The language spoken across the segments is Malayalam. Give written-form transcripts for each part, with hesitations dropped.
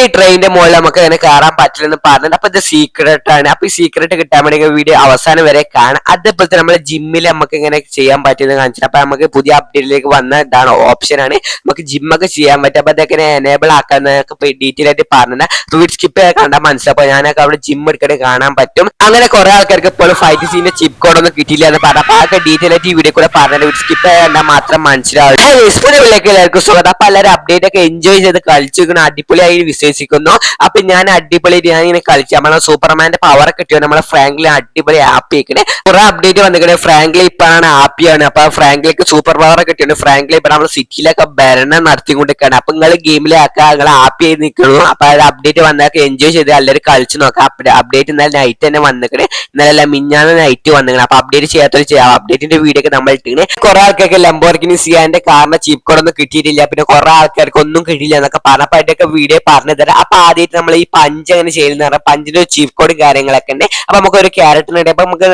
ഈ ട്രെയിനിന്റെ മുകളിൽ നമുക്ക് അങ്ങനെ കയറാൻ പറ്റില്ലെന്ന് പറഞ്ഞത്. അപ്പൊ ഇത് സീക്രട്ട് ആണ്. അപ്പൊ ഈ സീക്രട്ട് കിട്ടാൻ വേണ്ടി വീഡിയോ അവസാനം വരെ കാണാം. അതേപോലെ തന്നെ നമ്മളെ ജിമ്മിൽ നമുക്ക് ഇങ്ങനെ ചെയ്യാൻ പറ്റുന്നത് കാണിച്ചിട്ട് അപ്പൊ നമുക്ക് പുതിയ അപ്ഡേറ്റിലേക്ക് വന്ന ഇതാണ് ഓപ്ഷൻ ആണ്, നമുക്ക് ജിമ്മൊക്കെ ചെയ്യാൻ പറ്റും. അപ്പൊ അതൊക്കെ എനേബിൾ ആക്കാന്നൊക്കെ ഡീറ്റെയിൽ ആയിട്ട് പറഞ്ഞത്. വീഡിയോ സ്കിപ്പ് ചെയ്ത് കണ്ടാൽ മനസ്സിലാവും. ഞാനൊക്കെ അവിടെ ജിം എടുക്കണേ കാണാൻ പറ്റും. അങ്ങനെ കുറെ ആൾക്കാർക്ക് ഇപ്പോഴും ഫൈറ്റ് സീന്റെ ചിപ്പ് കോഡ് ഒന്നും കിട്ടിയില്ല എന്ന് പറഞ്ഞു. അപ്പൊ അതൊക്കെ ഡീറ്റെയിൽ ആയിട്ട് ഈ വീഡിയോ കൂടെ പറഞ്ഞത്. വീഡിയോ സ്കിപ്പ് ചെയ്ത് കണ്ടാൽ മാത്രം മനസ്സിലാവും. എല്ലാവർക്കും സ്വാഗതം. അപ്പൊ എല്ലാവരും അപ്ഡേറ്റ് ഒക്കെ എൻജോയ് ചെയ്ത് കളിച്ചിരിക്കണം, അടിപൊളിയായി വിശ്വസിക്കുന്നു. അപ്പൊ ഞാൻ അടിപൊളിയായിട്ട് ഞാൻ ഇങ്ങനെ കളിച്ചു. നമ്മളെ സൂപ്പർമാന്റെ പവർ കിട്ടിയോ നമ്മളെ ഫ്രാങ്കിലെ അടിപൊളി ഹാപ്പി ആക്കണേ. കുറെ അപ്ഡേറ്റ് വന്നിക്കണേ. ഫ്രാങ്കിലെ ഇപ്പാണ് ഹാപ്പിയാണ്. അപ്പൊ ഫ്രാങ്കിലേക്ക് സൂപ്പർ പവർ കിട്ടിയാണ്. ഫ്രാങ്കിലെ ഇപ്പൊ നമ്മുടെ സിറ്റിയിലൊക്കെ ഭരണം നടത്തിക്കൊണ്ടിരിക്കുകയാണ്. അപ്പൊ നിങ്ങൾ ഗെയിമിലാക്കുക, നിങ്ങൾ ഹാപ്പി ആയി നിൽക്കുന്നു. അപ്പൊ അപ്ഡേറ്റ് വന്നൊക്കെ എൻജോയ് ചെയ്ത് എല്ലാവരും കളിച്ചു നോക്കാം. അപ്ഡേറ്റ് ഇന്നലെ നൈറ്റ് തന്നെ വന്നിക്കണേ. ഇന്നലെ മിഞ്ഞാന്ന് നൈറ്റ് വന്നിക്കണം. അപ്പൊ അപ്ഡേറ്റ് ചെയ്യാത്തവർ ചെയ്യാം. അപ്ഡേറ്റിന്റെ വീഡിയോ ഒക്കെ നമ്മൾ ഇട്ടിങ്ങനെ. കുറെ ആൾക്കാർക്ക് ലംബോർഗിനി സിയാന്റെ കാറിന്റെ ചീപ്പ് കോഡ് ഒന്നും കിട്ടിയിട്ടില്ല, പിന്നെ കുറെ ആൾക്കാർക്ക് ഒന്നും കിട്ടിയില്ല എന്നൊക്കെ പറഞ്ഞപ്പോ അതിന്റെയൊക്കെ വീഡിയോ പറഞ്ഞു തരാം. അപ്പൊ ആദ്യമായിട്ട് നമ്മൾ ഈ പഞ്ച് അങ്ങനെ ചെയ്യുന്ന പറഞ്ഞാൽ പഞ്ചിന്റെ ചീപ്പ് കോഡും കാര്യങ്ങളൊക്കെ ഉണ്ട്. അപ്പൊ നമുക്ക് ഒരു ക്യാരക്ടറിനുണ്ട്. അപ്പൊ നമുക്ക്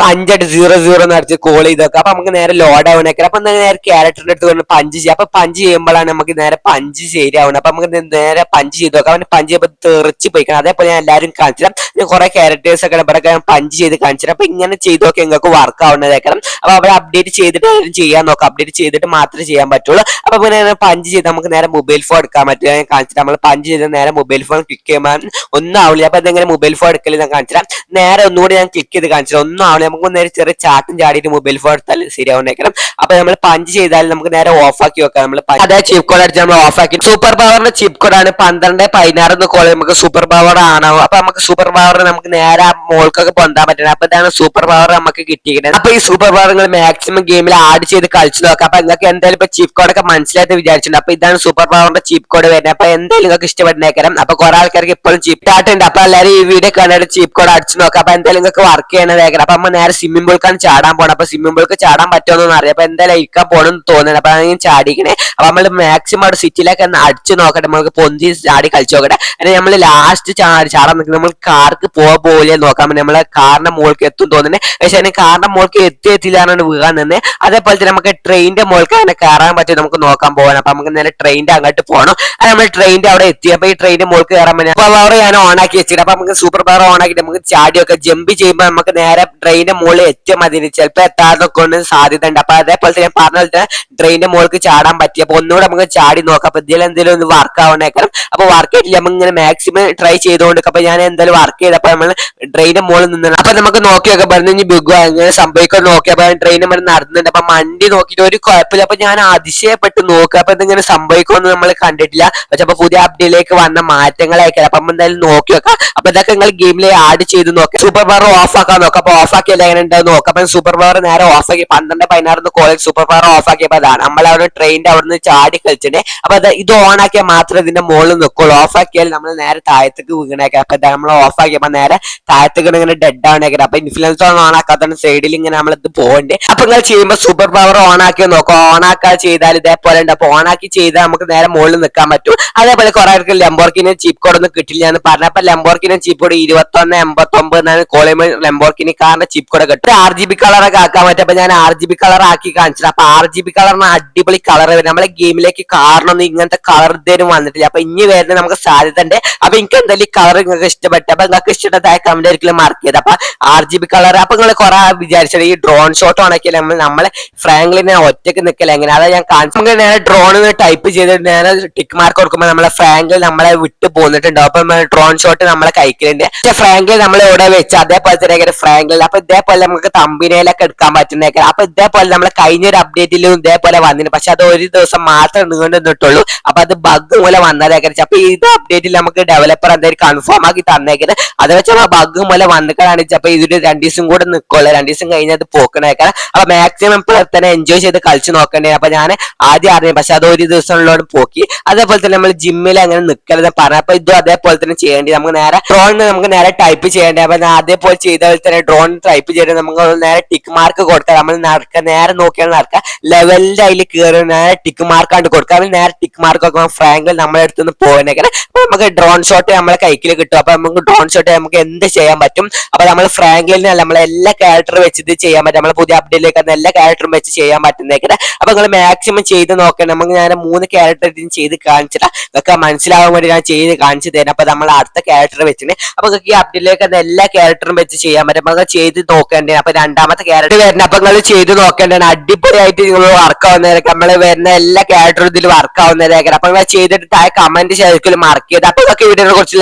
5-0 അടിച്ച് കോൾ ചെയ്തൊക്കെ. അപ്പൊ നമുക്ക് നേരെ ലോഡ് ആവണൊക്കെ. അപ്പൊ നേരെ ക്യാരക്ടറിന്റെ അടുത്ത് കൊണ്ട് പഞ്ച് ചെയ്യാം. അപ്പൊ പഞ്ച് ചെയ്യുമ്പോഴാണ് നമുക്ക് നേരെ പഞ്ച് ശരിയാവുന്നത്. അപ്പൊ നമുക്ക് നേരെ പഞ്ച് ചെയ്ത് നോക്കാം. അവന് പഞ്ച് ചെയ്യുമ്പോൾ തെറിച്ച് പോയിക്കണം. അതേപോലെ ഞാൻ എല്ലാവരും കാണിച്ചിടാം. കുറെ ക്യാരക്ടേഴ്സ് ഒക്കെ ഇവിടെ പഞ്ച് ചെയ്ത് കാണിച്ചിട്ട് അപ്പൊ ഇങ്ങനെ ചെയ്ത് നോക്കി നിങ്ങൾക്ക് വർക്ക് ആവുന്നതേക്കണം. അപ്പൊ അവിടെ അപ്ഡേറ്റ് ചെയ്തിട്ട് ചെയ്യാൻ നോക്കാം. അപ്ഡേറ്റ് ചെയ്തിട്ട് മാത്രമേ ചെയ്യാൻ പറ്റുള്ളൂ. അപ്പൊ പിന്നെ പഞ്ച് ചെയ്ത് നമുക്ക് നേരെ മൊബൈൽ ഫോൺ എടുക്കാൻ പറ്റുക കാണിച്ചിട്ട് നമ്മൾ പഞ്ച് ചെയ്ത് നേരെ മൊബൈൽ ഫോൺ ക്ലിക്ക് ചെയ്യുമ്പോൾ ഒന്നും ആവില്ല. അപ്പൊ അതെങ്ങനെ മൊബൈൽ ഫോൺ എടുക്കല് ഞാൻ കാണിച്ചിടാം. നേരെ ഒന്നുകൂടി ഞാൻ ക്ലിക്ക് ചെയ്ത് കാണിച്ചിട്ട് ഒന്നും ആവില്ല. നമുക്ക് നേരെ ചെറിയ ചാട്ടും ചാടിയിട്ട് മൊബൈൽ ഫോൺ എടുത്താൽ ശരിയാവുന്നേക്കണം. അപ്പൊ നമ്മൾ പഞ്ച് ചെയ്താൽ നമുക്ക് നേരെ ഓഫ് ആക്കി വെക്കാം. നമ്മൾ അതേ ചിപ്പ് കോഡ് അടിച്ച് നമ്മൾ ഓഫ് ആക്കി. സൂപ്പർ പവറിന്റെ ചിപ്പ് കോഡാണ് 12-16 കോൾ നമുക്ക് സൂപ്പർ പവർ ആണോ. അപ്പൊ നമുക്ക് സൂപ്പർ പവർ നമുക്ക് നേരെ മോൾക്കൊക്കെ പൊന്താൻ പറ്റണം. അപ്പൊ ഇതാണ് സൂപ്പർ പവർ നമുക്ക് കിട്ടിയിരിക്കുന്നത്. അപ്പൊ ഈ സൂപ്പർ പവർ നിങ്ങൾ മാക്സിമം ഗെയിമിൽ ആഡ് ചെയ്ത് കളിച്ചു നോക്കാം. അപ്പൊ നിങ്ങൾക്ക് എന്തായാലും ഇപ്പൊ ചിപ്പ് കോഡൊക്കെ മനസ്സിലായിട്ട് വിചാരിച്ചിട്ടുണ്ട്. അപ്പൊ ഇതാണ് സൂപ്പർ പവറിന്റെ ചിപ്പ് കോഡ് വരുന്നത്. അപ്പൊ എന്തായാലും നിങ്ങൾക്ക് ഇഷ്ടപ്പെടുന്നേക്കാം. അപ്പൊ കുറെ ആൾക്കാർക്ക് ഇപ്പോഴും ചിപ്പ് സ്റ്റാർട്ടുണ്ട്. അപ്പൊ എല്ലാവരും ഈ വീഡിയോ കണ്ടിട്ട് ചിപ്പ് കോഡ് അടിച്ചു നോക്കാം. അപ്പൊ എന്തായാലും നിങ്ങൾക്ക് വർക്ക് ചെയ്യണതേക്കാം. അപ്പൊ നമ്മൾ നേരെ സ്വിമ്മിംഗ് പൂളിക്കാണ് ചാടാൻ പോകണം. അപ്പൊ സ്വിമ്മിംഗ് പൂൾക്ക് ചാടാൻ പറ്റുമെന്ന് അറിയാം. അപ്പൊ എന്തായാലും ഇരിക്കാൻ പോകണമെന്ന് തോന്നുന്നത്. അപ്പൊ അങ്ങനെ ചാടിക്കണേ. അപ്പൊ നമ്മൾ മാക്സിമം അവിടെ സിറ്റിയിലേക്ക് അടിച്ചു നോക്കട്ടെ. നമുക്ക് പൊന്തി ചാടി കളിച്ചു നോക്കട്ടെ. അല്ലെങ്കിൽ നമ്മൾ ലാസ്റ്റ് ചാടാൻ നിൽക്കുന്നത് നമ്മൾ കാർക്ക് പോലെ നോക്കാൻ പറ്റും. നമ്മളെ കാറിന്റെ മുകൾക്ക് എത്തും തോന്നുന്നത്. പക്ഷെ കാറിന്റെ മുകൾക്ക് എത്തിയില്ലാന്നാണ് വീഴാൻ നിന്ന്. അതേപോലെ തന്നെ നമുക്ക് ട്രെയിനിന്റെ മുകൾക്ക് അങ്ങനെ കയറാൻ പറ്റും. നമുക്ക് നോക്കാൻ പോകണം. അപ്പൊ നമുക്ക് നേരെ ട്രെയിനിന്റെ അങ്ങോട്ട് പോകണം. അത് നമ്മൾ ട്രെയിനിന്റെ അവിടെ എത്തി. അപ്പൊ ഈ ട്രെയിനിന്റെ മുകൾക്ക് കയറാൻ പറ്റും. അപ്പൊ പവർ ഞാൻ ഓൺ ആക്കി വെച്ചിട്ട് അപ്പൊ നമുക്ക് സൂപ്പർ പവർ ഓൺ ആക്കിയിട്ട് നമുക്ക് ചാടിയൊക്കെ ജമ്പ് ചെയ്യുമ്പോൾ നമുക്ക് നേരെ ട്രെയിനിന്റെ മുകളിൽ എത്തിയാൽ മതി. ചിലപ്പോൾ എത്താതൊക്കെ കൊണ്ട് സാധ്യത ഉണ്ട്. അപ്പൊ അതേപോലെ തന്നെ പറഞ്ഞ പോലെ തന്നെ ട്രെയിനിന്റെ മുകൾക്ക് ചാടാൻ പറ്റി. അപ്പൊ ഒന്നുകൂടെ നമുക്ക് ചാടി നോക്കാം. അപ്പൊ ഇതിൽ എന്തെങ്കിലും ഒന്ന് വർക്ക് ആവണേക്കണം. അപ്പൊ വർക്ക് ചെയ്തില്ല നമുക്ക് ഇങ്ങനെ മാക്സിമം ട്രൈ ചെയ്തുകൊണ്ട്. അപ്പൊ ഞാൻ എന്തായാലും വർക്ക് ചെയ്തപ്പോ നമ്മൾ ട്രെയിനിന്റെ മുകളിൽ നിന്നാണ്. അപ്പൊ നമുക്ക് നോക്കിയൊക്കെ പറഞ്ഞു ബിഗു അങ്ങനെ സംഭവിക്കാൻ നോക്കിയപ്പോ ട്രെയിൻ നമ്മൾ നടന്നുണ്ട്. അപ്പൊ വണ്ടി നോക്കിയിട്ട് ഒരു കുഴപ്പമില്ല. അപ്പൊ ഞാൻ അതിശയപ്പെട്ട് നോക്കുക. അപ്പൊ ഇതിങ്ങനെ സംഭവിക്കുമെന്ന് നമ്മൾ കണ്ടിട്ടില്ല. പക്ഷെ അപ്പൊ പുതിയ അപ്ഡേറ്റിലേക്ക് വന്ന മാറ്റങ്ങളായിരിക്കും. അപ്പൊ എന്തായാലും നോക്കി വെക്കാം. അപ്പൊ ഇതൊക്കെ നിങ്ങൾ ഗെയിമിൽ ആഡ് ചെയ്ത് നോക്കാം. സൂപ്പർ പവർ ഓഫ് ആക്കാൻ നോക്കാം. അപ്പൊ ഓഫ് ആക്കിയല്ല എങ്ങനെ ഉണ്ടാവും നോക്കാം. അപ്പൊ സൂപ്പർ പവർ നേരെ ഓഫ് ആക്കി 12-16 കോളേജ് സൂപ്പർ പവർ ഓഫ് ആക്കിയപ്പോ അതാണ് നമ്മൾ അവിടെ ട്രെയിനിന്റെ അവിടെ നിന്ന് ചാടി കളിച്ചിട്ട്. അപ്പൊ ഇത് ഓൺ ആക്കിയാൽ മാത്രമേ ഇതിന്റെ മുകളിൽ നിൽക്കുള്ളൂ. ഓഫ് ആക്കിയാൽ നമ്മൾ നേരെ താഴത്തേക്ക് വീണേക്കാം. അപ്പൊ നമ്മൾ ഓഫ് ആക്കിയപ്പോ നേരെ താഴത്തേക്ക് ഇങ്ങനെ ഡെഡ് ആവണേക്കാം. അപ്പൊ ഇൻഫ്ലുവൻസ് ഓൺ ആക്കാത്ത സൈഡിൽ ഇങ്ങനെ നമ്മളിത് പോകണ്ടേ. അപ്പൊ നിങ്ങൾ ചെയ്യുമ്പോൾ സൂപ്പർ പവർ ഓൺ ആക്കി നോക്കാം. ഓൺ ആക്കാൻ ചെയ്താൽ ഇതേപോലെ ഉണ്ട്. അപ്പൊ ഓൺ ആക്കി ചെയ്താൽ നമുക്ക് നേരെ മുകളിൽ നിൽക്കാൻ പറ്റും. അതേപോലെ കുറെ ആൾക്ക് ലംബോർഗിനി ചീപ്പ് കോഡ് ഒന്നും കിട്ടില്ല എന്ന് പറഞ്ഞു. അപ്പൊ ലംബോർഗിനി ചീപ്പ് കോഡ് 2189 കോളിയുമ്പോൾ ലംബോർഗിനി കാറിന്റെ ചീപ്പ് കോഡ് കിട്ടും. RGB കളറൊക്കെ ആക്കാൻ പറ്റും. അപ്പൊ ഞാൻ RGB കളർ ആക്കി കാണിച്ചത്. അപ്പൊ RGB കളറിന് അടിപൊളി കളർ വരും. നമ്മളെ ഗെയിമിലേക്ക് കാറിനൊന്നും ഇങ്ങനത്തെ കളർ ഇതുവരും വന്നിട്ടില്ല. അപ്പൊ ഇനി വരുന്ന നമുക്ക് സാധ്യത ഉണ്ട്. അപ്പൊ എനിക്ക് എന്തായാലും ഈ കളർ നിങ്ങൾക്ക് ഇഷ്ടപ്പെട്ടു. അപ്പൊ നിങ്ങൾക്ക് ഇഷ്ടപ്പെട്ടതായ കമന്റ് ഒരിക്കലും മാർക്ക് ചെയ്ത്. അപ്പൊ RGB കളർ അപ്പൊ നിങ്ങൾ കുറെ വിചാരിച്ചത് ഈ ഡ്രോൺ ഷോട്ട് ഓണാക്കിയാൽ നമ്മളെ ഫ്രാങ്ക്ലിനെ ഒറ്റക്ക് നിൽക്കല എങ്ങനെ അതാ ഞാൻ കാണിച്ചു. നമുക്ക് നേരെ ഡ്രോൺ ടൈപ്പ് ചെയ്തിട്ട് നേരെ ടിക്ക് മാർക്ക് കൊടുക്കുമ്പോൾ നമ്മളെ ഫ്രാങ്ക്ലിൻ നമ്മളെ വിട്ട് പോന്നിട്ടുണ്ടോ. അപ്പൊ ഡ്രോൺ ഷോട്ട് നമ്മളെ കൈക്കലുണ്ട്. പക്ഷെ ഫ്രാങ്ക്ലിൻ നമ്മൾ എവിടെ വെച്ച് അതേപോലെ തന്നെ ഫ്രാങ്ക്ലിൻ. അപ്പൊ ഇതേപോലെ നമുക്ക് തമ്പിനയിലൊക്കെ എടുക്കാൻ പറ്റുന്നേക്കാം. അപ്പൊ ഇതേപോലെ നമ്മളെ കഴിഞ്ഞൊരു അപ്ഡേറ്റിലും ഇതേപോലെ വന്നിട്ടുണ്ട്. പക്ഷെ അത് ഒരു ദിവസം മാത്രം നീണ്ടു നിന്നിട്ടുള്ളൂ. അപ്പൊ അത് ബഗ് മൂലം വന്നതേക്കാം. അപ്പൊ ഇത് അപ്ഡേറ്റിൽ നമുക്ക് ഡെവലപ്പർ എന്തായാലും കൺഫേം ആക്കി തന്നേക്കുന്നത്. അത് വെച്ചാൽ ബഗ് മൂലം വന്നിട്ടാണ്. അപ്പൊ ഇതിൽ 2 ദിവസം കൂടെ നിൽക്കുള്ളൂ. 2 ദിവസം കഴിഞ്ഞത് പോക്കണേക്കാം. അപ്പൊ മാക്സിമം ഇപ്പോൾ തന്നെ എൻജോയ് ചെയ്ത് കളിച്ച് നോക്കണ്ടേ. അപ്പൊ ഞാൻ ആദ്യം അറിഞ്ഞു. പക്ഷെ അത് ഒരു ദിവസമുള്ളോട് പോക്കി. അതേപോലെ തന്നെ നമ്മൾ ജിമ്മിൽ അങ്ങനെ നിൽക്കരുത് പറഞ്ഞു. അപ്പൊ ഇതും അതേപോലെ തന്നെ ചെയ്യേണ്ടി. നമുക്ക് നേരെ ഡ്രോണിന് നമുക്ക് നേരെ ടൈപ്പ് ചെയ്യേണ്ടത്. അപ്പൊ അതേപോലെ ചെയ്ത പോലെ തന്നെ ഡ്രോൺ ടൈപ്പ് ചെയ്യേണ്ടത്. നമുക്ക് നേരെ ടിക്ക് മാർക്ക് കൊടുക്കാം. നമ്മൾ നടക്കുക നേരെ നോക്കിയാൽ നടക്കുക. ലെവലിന്റെ അതിൽ കയറി നേരെ ടിക്ക് മാർക്ക് ആയിട്ട് കൊടുക്കാം. നേരെ ടിക്ക് മാർക്ക് കൊടുക്കുമ്പോൾ ഫ്രാങ്കിൽ നമ്മളെ അടുത്ത് നിന്ന് പോകുന്നേക്കാണ്. അപ്പൊ നമുക്ക് ഡ്രോൺ ഷോട്ട് നമ്മളെ കൈക്കിൽ കിട്ടും. അപ്പൊ നമുക്ക് ഡ്രോൺ ഷോട്ട് നമുക്ക് എന്ത് ചെയ്യാൻ പറ്റും. അപ്പൊ നമ്മൾ ഫ്രാങ്ക്ലിനല്ല നമ്മളെ എല്ലാ ക്യാരക്ടറും വെച്ച് ഇത് ചെയ്യാൻ പറ്റും. നമ്മളെ പുതിയ അപ്ഡേറ്റിലേക്ക് എല്ലാ ക്യാരക്ടറും വെച്ച് ചെയ്യാൻ പറ്റുന്നേക്കാണ്. അപ്പൊ നിങ്ങൾ മാക്സിമം ചെയ്ത് നോക്കണം. നമുക്ക് ഞാൻ 3 ക്യാരക്ടർ ചെയ്ത് കാണിച്ചിട്ട് നിങ്ങൾക്ക് മനസ്സിലാവാൻ ആവാൻ വേണ്ടി ഞാൻ ചെയ്ത് കാണിച്ചു തരാം. അപ്പൊ നമ്മൾ അടുത്ത ക്യാരക്ടർ വെച്ചിട്ട് അപ്പൊ നിങ്ങൾക്ക് ഈ അപ്ഡേറ്റിലേക്ക് എല്ലാ ക്യാരക്ടറും വെച്ച് ചെയ്യാൻ പറ്റും. അപ്പൊ നിങ്ങൾ ചെയ്ത് നോക്കേണ്ടത്. അപ്പൊ രണ്ടാമത്തെ ക്യാരക്ടർ വരുന്നത് അപ്പൊ നിങ്ങൾ ചെയ്ത് നോക്കേണ്ടതാണ്. അടിപൊളിയായിട്ട് നിങ്ങൾ വർക്ക് ആവുന്നതായിരിക്കും. നമ്മൾ വരുന്ന എല്ലാ ക്യാരക്ടറും ഇതിൽ വർക്ക് ആവുന്നതായിരിക്കും. അപ്പൊ നിങ്ങൾ ചെയ്തിട്ട് താഴെ കമന്റ് ശരിക്കും മാർക്ക് ചെയ്ത് അപ്പൊ നിങ്ങൾക്ക് വീഡിയോനെ കുറിച്ച്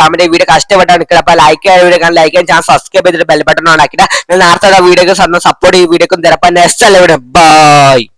കമന്റ് വീഡിയോ കഷ്ടപ്പെട്ടാണ് നിൽക്കുന്നത്. അപ്പൊ ലൈക്ക് ചെയ്യാൻ വീഡിയോ കാണാൻ ലൈക്ക് ചെയ്യാൻ ചാനൽ സബ്സ്ക്രൈബ് ചെയ്തിട്ട് ബെൽ ബട്ടൺ ഓൺ ആക്കിയിട്ട് നേരത്തെ വീഡിയോക്ക് സപ്പോർട്ട് ഈ വീഡിയോക്കും തരാം. അപ്പൊ നെക്സ്റ്റ് അല്ല ഇവിടെ ബൈ.